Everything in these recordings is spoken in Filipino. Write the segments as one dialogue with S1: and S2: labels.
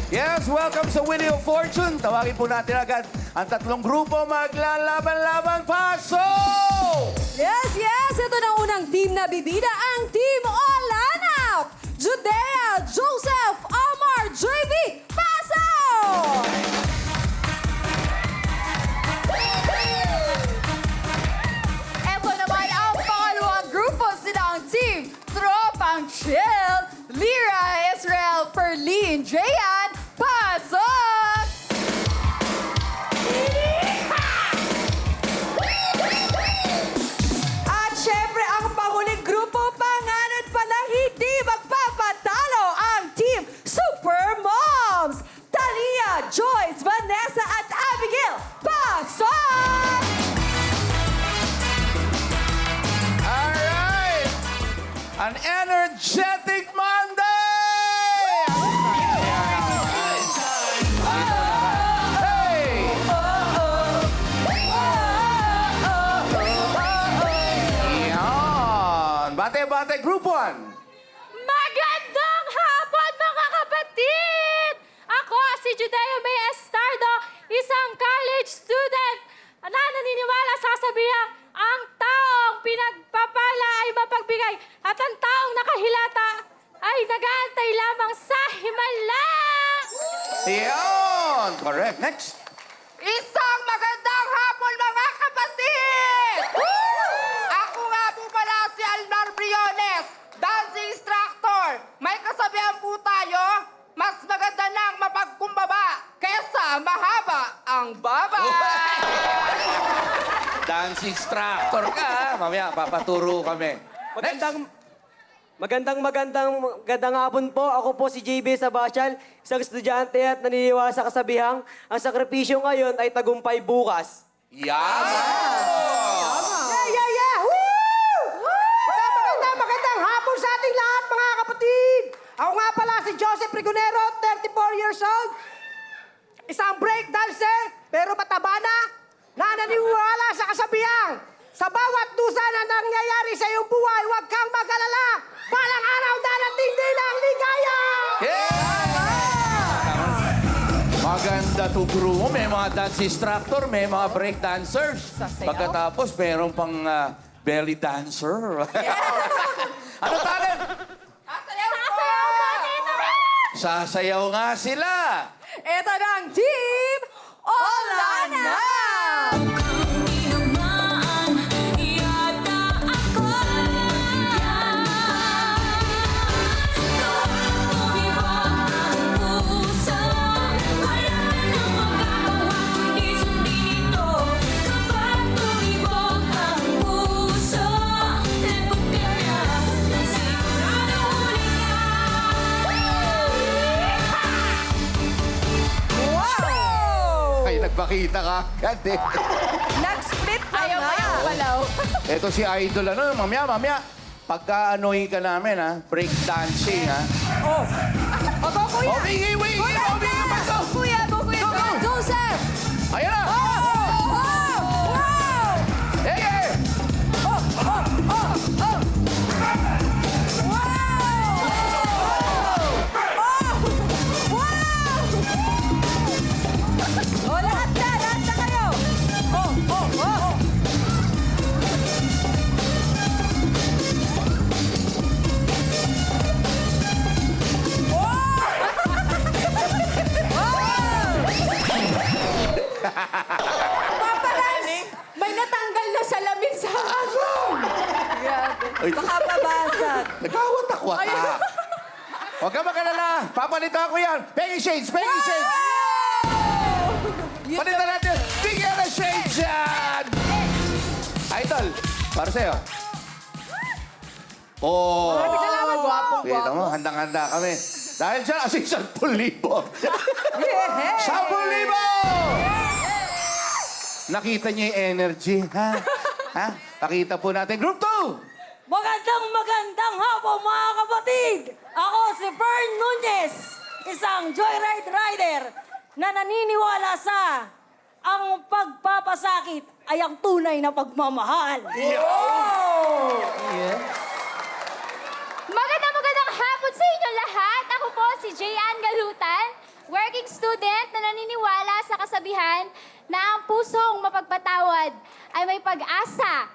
S1: Yes, welcome sa Wheel of Fortune. Tawagin po natin agad ang tatlong grupo maglalaban-laban. Pasok!
S2: Yes, yes! Ito na unang team na bibida, ang Team Olanap! Judea, Joseph, Omar, JV, pasok! Ito naman ang pangalawang grupo, sila ang Team Tropang Chill, Lyra, Israel, Perlin, Jayan, pasok! At syempre, ang panguling grupo, panganod pa na hindi magpapatalo ang Team Super Moms! Talia, Joyce, Vanessa at Abigail, pasok!
S1: Alright! An energetic Monday! Hey! Yan! Bate-bate, Group 1.
S3: Magandang hapon, mga kapatid! Ako si Judea May Estardo, isang college student na naniniwala sa kasabihang ang taong pinagpapala ay mapagbigay at ang taong nakahilata ay nag-aantay lamang sa himala!
S1: Yan! Correct. Next.
S2: Isang magandang hapon, mga kapatid! Ako nga po pala si Almar Briones, dancing instructor. May kasabihan po tayo, mas maganda nang mapagkumbaba kesa mahaba ang baba.
S1: Dance instructor ka, ha? Mamaya, papaturo kami.
S4: Magandang hapon po. Ako po si JB Sabasyal, isang estudyante at naniniwala sa kasabihang ang sakripisyo ngayon ay tagumpay bukas.
S1: Yan!
S5: Yeah! Woo! Magandang hapon sa ating lahat, mga kapatid! Ako nga pala si Joseph Rigonero, 34 years old. Isang break dancer, pero mataba na naniniwala sa kasabihang. Sa bawat dusa na nangyayari sa iyong buhay, huwag kang mag-alala. Balang araw darating din ang ligaya!
S1: Maganda to grupo. May mga dance instructor, may mga break dancers. Pagkatapos, meron pang belly dancer. Ano talent? Sasayaw nga sila.
S2: Ito na ang Team Olanap!
S1: Ay, nagpakita ka agad eh.
S2: Nag-split na nga. Palaw.
S1: Ito si Idol, ano, mamaya. Pagka-anohin ka namin, ha? Break dancing, ha?
S2: Opo, kuya.
S1: Wigi! Pasok!
S2: Kuya, go, kuya.
S1: Go, go.
S2: Joseph!
S1: Ayan na!
S2: Wow!
S1: Hey!
S2: Oh, lahat na kayo! Papalas! May natanggal na salamin sa akin!
S1: Ay,
S2: Baka mabasag.
S1: nagkawat-akwat, ha? Huwag ka makalala. Papalitan ko yan. Penny shades! Palitan natin. Bigyan na shades yan! Idol, para sa'yo. Oh.
S2: Maraming salamat, gwapong
S1: Kita mo, handang-handa kami. Dahil dyan, kasi 10,000. 10,000! Nakita niyo yung energy, ha? Ha? Pakita po natin. Group 2!
S3: Magandang hapon, mga kapatid! Ako si Fern Nunez, isang joyride rider na naniniwala sa ang pagpapasakit ay ang tunay na pagmamahal.
S6: Magandang hapon sa inyo lahat. Ako po si Jayan Galutan,
S3: working student na naniniwala sa kasabihan na ang pusong mapagpatawad ay may pag-asa.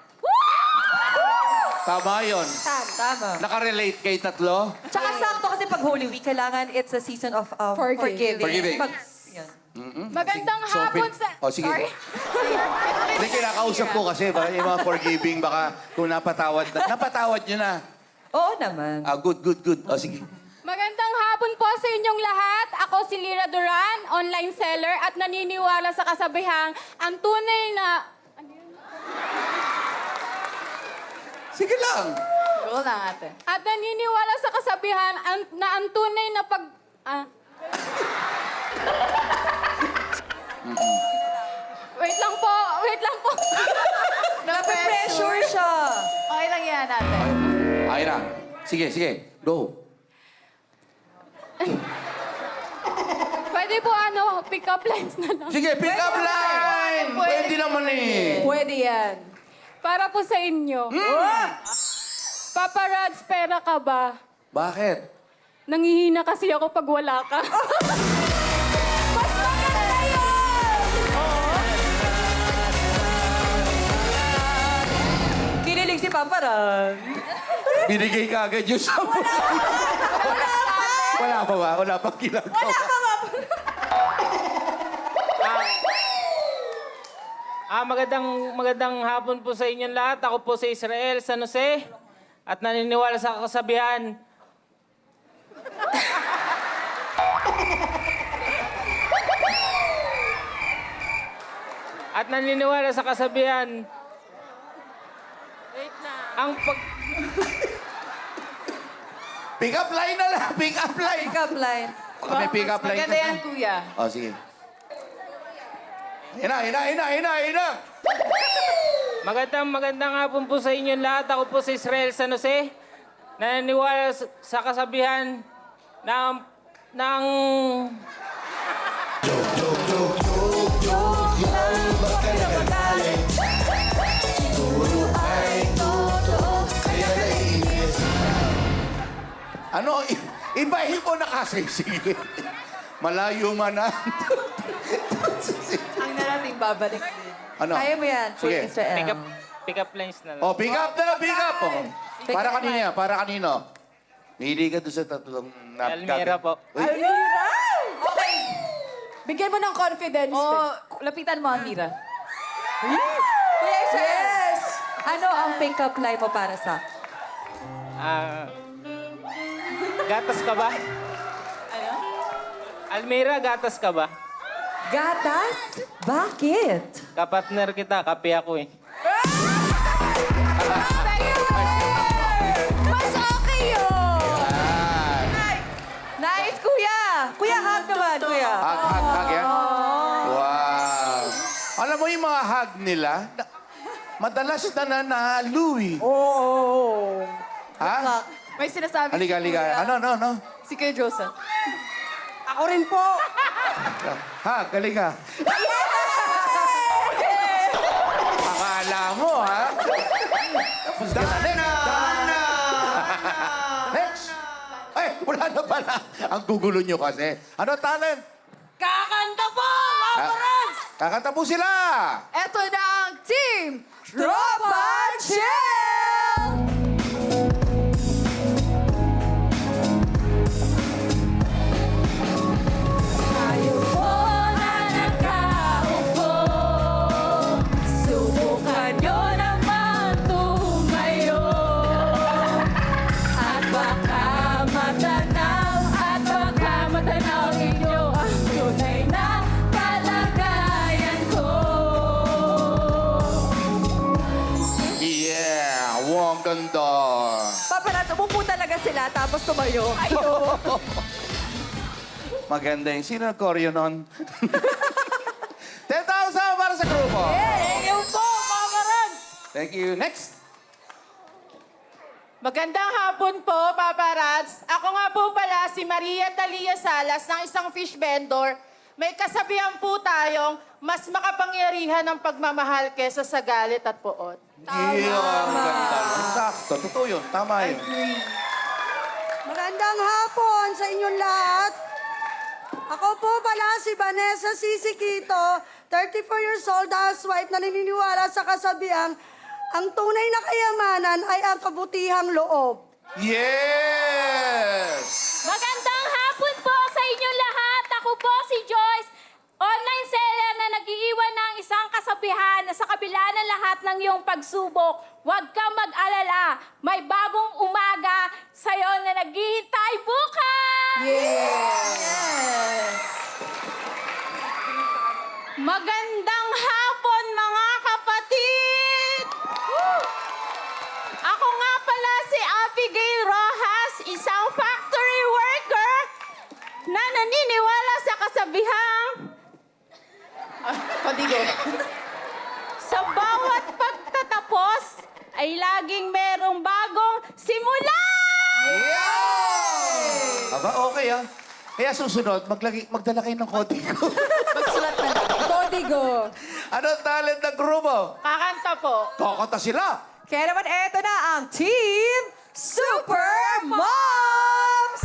S1: Tama yun.
S6: Tama.
S1: Nakarelate kay tatlo?
S6: Tsaka sakto kasi pag Holy Week, kailangan it's a season of forgiving.
S1: Forgiving.
S6: Yun.
S2: Magandang hapon sa...
S1: Oh, sige.
S2: Sorry.
S1: Hindi, kinakausap ko kasi ba, yung mga forgiving, baka kung napatawad na. Napatawad nyo na.
S6: Oo naman.
S1: Ah, good. Oh, sige.
S2: Magandang hapon po sa inyong lahat. Ako si Lyra Duran, online seller at naniniwala sa kasabihang ang tunay na...
S1: Sige lang.
S2: Go lang ate. At naniniwala sa kasabihan na ang tunay na pag... Wait lang po.
S6: Nape-pressure siya.
S2: Okay lang yan ate.
S1: Ayun na. Sige. Go.
S2: Pwede po pick up lines na lang.
S1: Sige, pick up line! Pwede naman eh.
S6: Pwede yan.
S2: Para po sa inyo. Paparazz, pera ka ba?
S1: Bakit?
S2: Nangihina kasi ako pag wala ka. Mas maganda yun!
S6: Kinilig si Papa Ram.
S1: Binigay ka agad yung sa Wala pa ba? Wala pang ginagawa.
S7: Magandang hapon po sa inyong lahat. Ako po si Israel San Jose at naniniwala sa kasabihan. At naniniwala sa kasabihan.
S2: Wait na.
S7: Ang pag...
S1: Pick up line na lang. Pick up line.
S6: Pick up line.
S1: Baka may pick up line
S2: Maganda yan, kuya.
S1: Oh, sige. Ina.
S7: Magandang hapon po sa inyong lahat. Ako po si Israel San Jose. Naniniwala sa kasabihan ng
S1: Ano? Ibahin ko na kasi. Sige. Malayo man na.
S6: Ang narating babalik din.
S1: Ano?
S6: Kaya mo yan,
S1: Sige.
S6: Kuya Israel.
S7: pick up lines na lang.
S1: Oh, pick up na. Oh.
S6: Pick
S1: Para
S6: up
S1: kanina yan. Para kanino? Hindi ka doon sa tatlong...
S7: Almira po.
S1: Uy,
S6: Okay.
S2: Bigyan mo ng confidence.
S6: Oh, lapitan mo, Amira. Kuya Israel. Yes! Ano ang pick up line mo para sa...
S7: Gatas ka ba?
S6: Ano?
S7: Almira, gatas ka ba?
S6: Gatas? Bakit?
S7: Kapatner kita, kape ako eh.
S6: Mas okay yun! Nice, kuya! Kuya, hug naman, kuya.
S1: hug yan? Wow. Alam mo yung mga hug nila, madalas na nanalo eh.
S5: Oo.
S1: Ha?
S2: May sinasabi
S1: Halika. Ano?
S2: si Kuya Joseph.
S5: Ako rin po.
S1: Hug, halika. Akala mo, ha? Tapos ka na. Next! Ay, wala na pala. Ang gugulo nyo kasi. Ano talent?
S2: Kakanta po, mga parents!
S1: Kakanta po sila!
S2: Ito na ang team
S6: Tropa Chill!
S3: Tayo po na nakaupo. Subukan nyo naman tumayo. At baka matanaw inyo ang tunay na kalagayan ko.
S1: Yeah! Wow, ang ganda!
S6: Paparazzi, umupo talaga sila tapos tumayo. Ayo.
S1: Maganda yung sino choreo nun? 10,000 para sa grupo!
S2: Thank you po, mga parents!
S1: Thank you. Next!
S2: Magandang hapon po, paparats. Ako nga po pala si Maria Talia Salas ng isang fish vendor. May kasabihan po tayong mas makapangyarihan ang pagmamahal kesa sa galit at puot.
S1: Yeah, ang ganda. Sakto. Totoo yun. Tama yun.
S5: Magandang hapon sa inyong lahat. Ako po pala si Vanessa Sisiquito, 34 years old, housewife na naniniwala sa kasabihang ang tunay na kayamanan ay ang kabutihang loob.
S1: Yes!
S3: Magandang hapon po sa inyong lahat. Ako po si Joyce, online seller na nag-iiwan ng isang kasabihan na sa kabila ng lahat ng iyong pagsubok, huwag kang mag-alala. May bagong umaga sa'yo na naghihintay bukas!
S8: Magandang hapon mga kapatid! Ako nga pala si Abigail Rojas, isang factory worker na naniniwala sa kasabihang sa bawat pagtatapos ay laging merong bagong simula!
S1: Aba, okay ah. Kaya susunod, magdala kayo ng kodigo.
S6: Magsulat na lang. Código.
S1: Anong talent ng grupo?
S8: Kakanta po.
S1: Kokota sila.
S6: Kaya naman eto na ang Team Super Moms!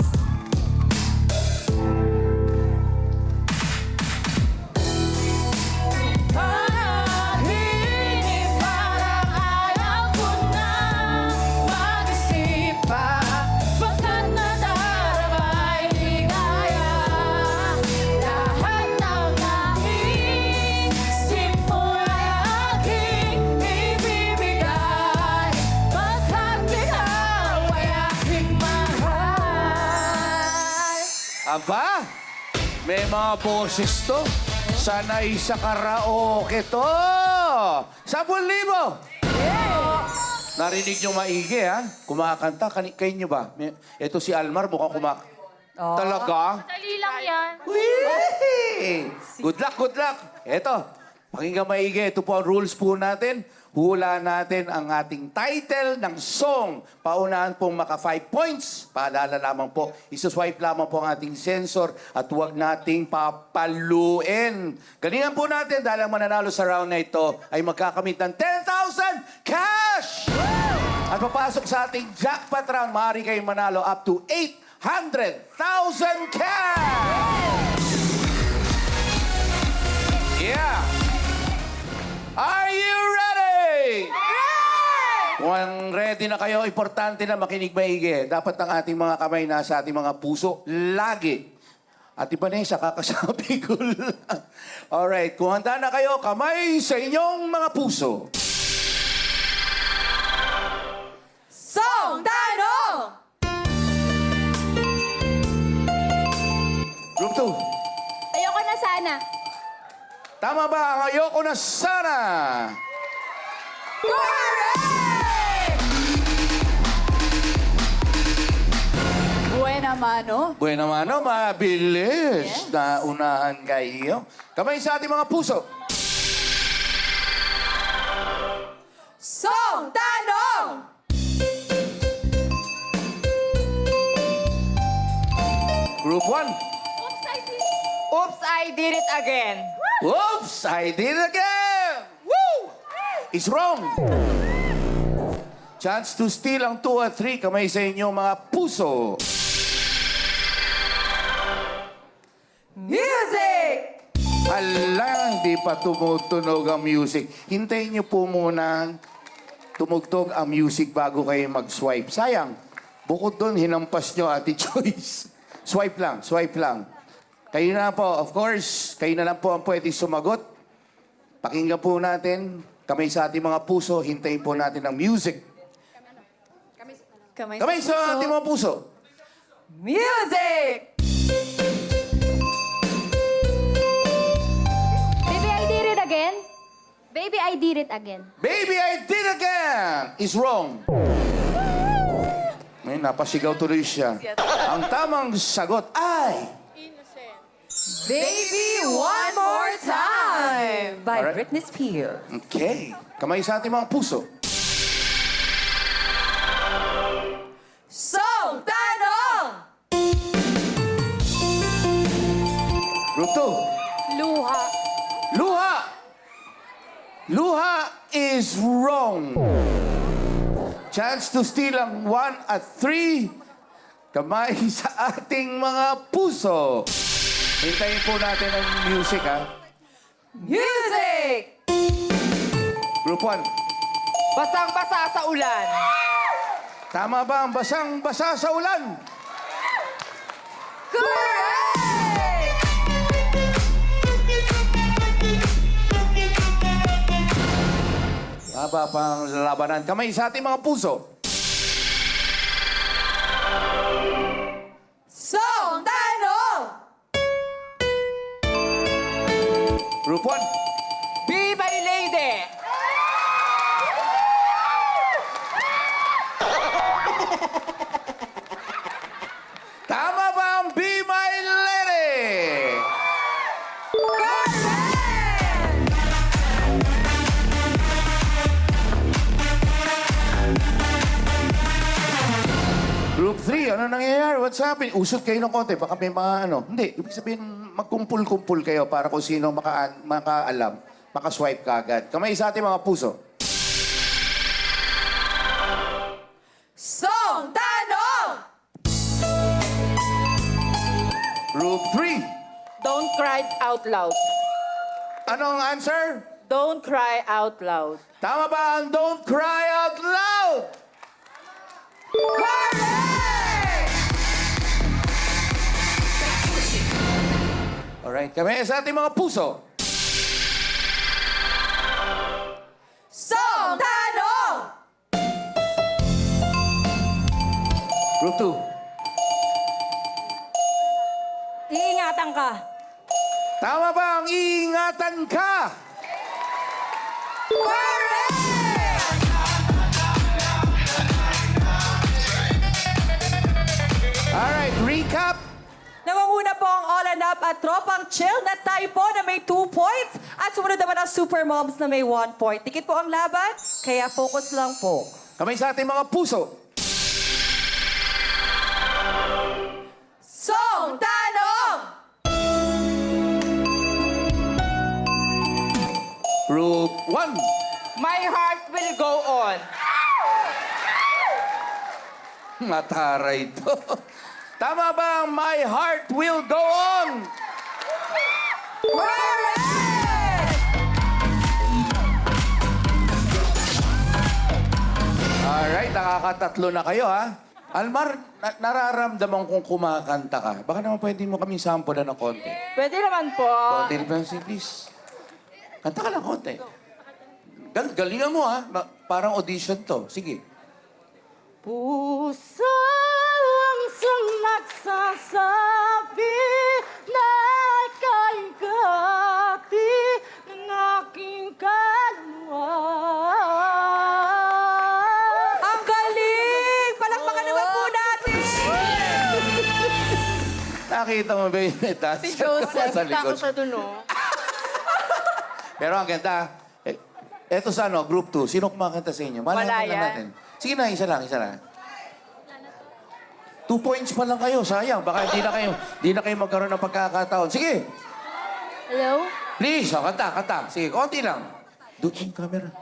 S6: Panaginip parang ayaw ko na mag-isip pa. Pagkat nadaraba'y ligaya. Lahat ng aking simula aking ibibigay. Pagkat ikaw ay aking mahal.
S1: Aba, may mga boses to. Sanay sa karaoke to. 10,000! Narinig nyo maigi, ha? Kumakanta. Kayo nyo ba? Ito si Almar, mukhang kumakanta. Talaga?
S3: Dali lang yan.
S1: Whee! Good luck, good luck. Ito, pakinggan maigi. Ito po ang rules po natin. Hula natin ang ating title ng song. Paunahan pong maka 5 points. Paalala lamang po, isuswipe lamang po ang ating sensor at huwag nating papaluin. Galingan po natin dahil ang mananalo sa round na ito ay magkakamit ng 10,000 cash! At papasok sa ating jackpot round, maaari kayong manalo up to 800,000 cash! Yeah! Are you ready? Kung ready na kayo, importante na makinig maigi. Dapat ang ating mga kamay nasa ating mga puso lagi. At iba na yung sa kakasabi ko lang. Alright, kung handa na kayo, kamay sa inyong mga puso.
S6: Song Tanong!
S1: Group 2.
S3: Ayoko na sana.
S1: Tama ba ang ayoko na sana?
S6: Buena mano.
S1: Bueno, mano, mabilis. Naunahan kayo. Kamay sa ating mga puso.
S6: Song Tanong!
S1: Group 1.
S2: Oops, I did it again.
S1: Oops, I did it again! Woo! It's wrong. Chance to steal ang 2 at 3. Kamay sa inyong mga puso.
S6: Music!
S1: Ala, hindi pa tumutunog ang music. Hintayin niyo po muna tumugtog ang music bago kayo mag-swipe. Sayang, bukod doon, hinampas niyo, Ate Joyce. Swipe lang, swipe lang. Kayo na po, of course, kayo na lang po ang pwede sumagot. Pakinggan po natin, kamay sa ating mga puso, hintayin po natin ang music.
S6: Kamay
S1: Kamay sa ating mga puso.
S6: Music!
S3: Baby, I did it again. Baby, I did it again.
S1: Baby, I did again! Is wrong. May napasigaw tuloy siya. Ang tamang sagot ay...
S6: Baby, one more time! By
S1: Alright.
S6: Britney Spears.
S1: Okay. Kamay sa ating mga puso.
S6: Song Tanong!
S1: Group 2.
S3: Luha.
S1: Luha! Luha is wrong. Chance to steal ang 1 at 3. Kamay sa ating mga puso. Hintayin po natin ang music, ha?
S6: Music!
S1: Group 1.
S2: Basang-basa sa ulan.
S1: Tama ba ang basang-basa sa ulan?
S6: Correct!
S1: Haba pang lalabanan. Kamay sa ating mga puso.
S6: Song Tanong!
S1: Group 1.
S2: Be my lady.
S1: Tama ba ang Be My Lady? Group 3, ano nangyayari? What's happening? Usot kayo ng konti, baka may mga ano. Hindi, ibig sabihin, magkumpul-kumpul kayo para kung sino makaalam, makaswipe ka agad. Kamay sa ating mga puso.
S6: Song Tanong!
S1: Group 3,
S8: Don't cry out loud.
S1: anong answer?
S8: Don't cry out loud.
S1: Tama ba ang Don't Cry Out Loud? Alright, kami sa ating mga puso.
S6: Song Tanong!
S1: Group 2.
S6: Iingatan ka.
S1: Tama ba ang iingatan ka? Alright, recap.
S6: Nangunguna po ang All and Up at Tropang Chill na tayo po na may 2 points. At sumunod naman ang Super Moms na may 1 point. Tikit po ang laban, kaya focus lang po.
S1: Kami sa ating mga puso.
S6: Song Tanong!
S1: Group 1.
S2: My heart will go on.
S1: Mataray to. Tama ba ang My Heart Will Go On? Alright, nakakatatlo na kayo, ha? Almar, nararamdaman kong kumakanta ka. Baka naman pwede mo kaming sample na ng konti.
S2: Pwede naman po.
S1: Konti na please. Kanta ka ng konti. Galingan mo, ha? Parang audition to. Sige.
S8: Puso ang nagsasabi na ika'y kahati ng aking kaluluwa.
S6: Ang galing! Palakpakan naman po natin!
S1: Nakita mo ba yung dance?
S6: Si Joseph.
S1: Sa likod.
S2: Tako siya dun, oh.
S1: Pero ang ganda. Eto sa ano, group 2. Sino kumakanta sa inyo?
S2: Wala
S1: Malaman
S2: yan.
S1: natin. Sige na, isa lang. 2 points pa lang kayo. Sayang. Baka hindi na kayo magkaroon ng pagkakataon. Sige.
S3: Hello?
S1: Please, kanta. Sige, konti lang. Doon yung camera.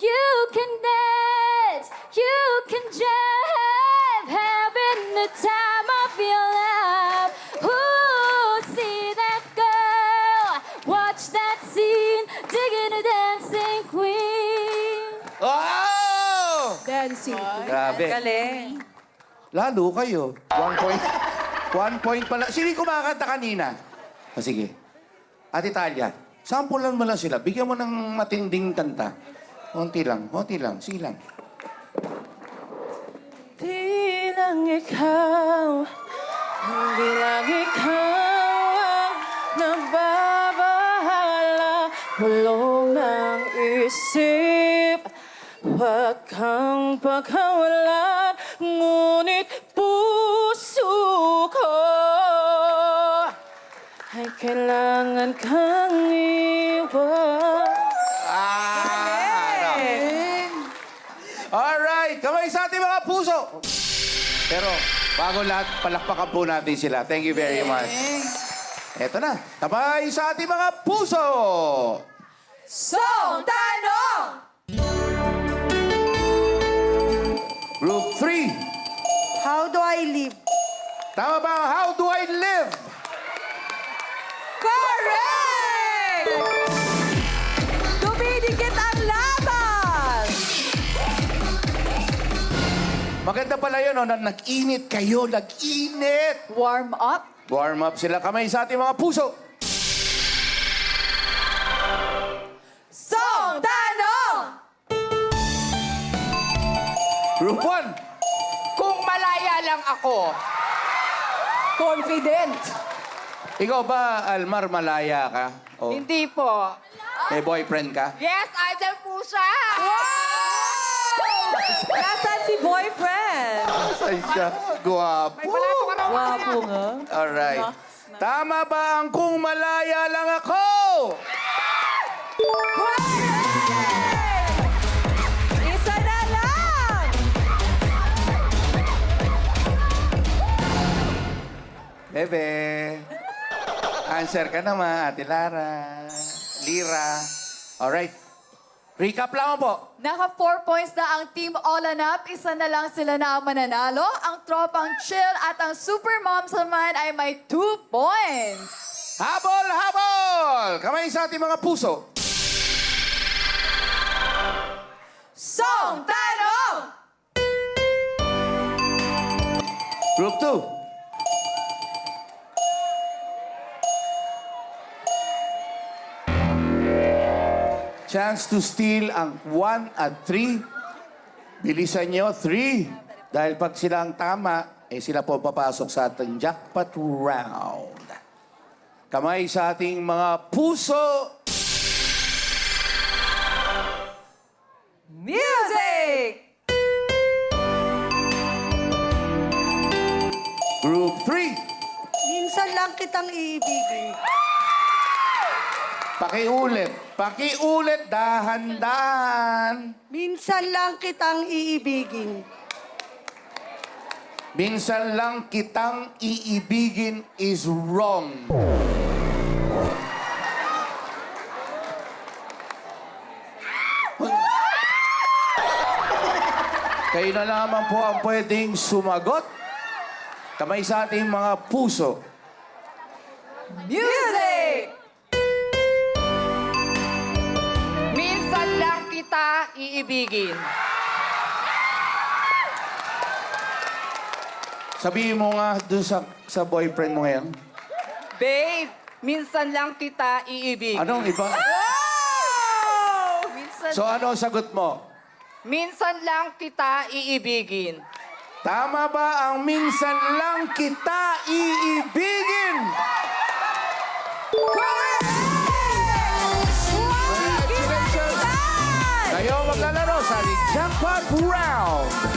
S3: You can dance, you can jive, having the time of your life. Ooh, see that girl, watch that scene, digging a dancing queen.
S1: Oh!
S6: Dancing.
S1: Grabe.
S6: Galing.
S1: Lalo kayo. 1 point. 1 point pala. Sino yung kumakanta kanina? O sige. Ate Talia, sampulan mo lang sila. Bigyan mo ng matinding kanta. Konti lang. Sige lang.
S8: Di lang ikaw, hindi lang ikaw ang nababahala. Bulong ng isip, huwag kang pagkawalan, ngunit puso ko ay kailangan kang iwan.
S1: Alright, kamay sa ating mga puso. Pero bago lahat, palakpakan po natin sila. Thank you very much. Eto na, kamay sa ating mga puso.
S6: Song Tanong!
S1: Group 3.
S5: How do I live?
S1: Tama ba ang How Do I Live?
S6: Correct! Dumidikit ang laban!
S1: Maganda pala yun, no? Nag-init kayo, nag-init.
S6: Warm up.
S1: Warm up sila. Kamay sa ating mga puso.
S6: Song Tanong!
S1: Group 1.
S2: Kung malaya lang ako,
S6: Confident.
S1: Ikaw ba, Almar, malaya ka? O
S2: hindi po.
S1: may boyfriend ka?
S2: Yes, andyan po siya.
S6: Nasaan si boyfriend?
S1: Saan siya? Guwapo.
S6: Wapo nga.
S1: Alright. Tama ba ang kung malaya lang ako?
S6: Correct! Isa na lang!
S1: Bebe. Answer ka naman, Ate Lara. Lira. Alright. Recap lang po.
S9: Naka 4 points na ang Team All and Up. Isa na lang sila na ang mananalo. Ang Tropang Chill at ang Super Moms naman ay may 2 points.
S1: Habol, habol! Kamay sa ating mga puso.
S6: Song Tanong!
S1: Group 2. Chance to steal ang 1 at 3. Bilisan nyo, 3. Dahil pag sila ang tama, sila po papasok sa ating jackpot round. Kamay sa ating mga puso.
S6: Music!
S1: Group 3.
S5: Minsan lang kitang iibigin.
S1: Pakiulit, dahan-dahan.
S5: Minsan lang kitang iibigin.
S1: Minsan lang kitang iibigin is wrong. Kayo na lamang po ang pwedeng sumagot. Kamay sa ating mga puso.
S6: Music!
S2: Minsan lang kita iibigin.
S1: Sabihin mo nga doon sa boyfriend mo ngayon.
S2: Babe, minsan lang kita iibigin.
S1: Anong iba?
S2: Minsan,
S1: So ano ang sagot mo?
S2: minsan lang kita iibigin.
S1: Tama ba ang minsan lang kita iibigin? Congratulations! Kayo maglalaro sa Jackpot Round.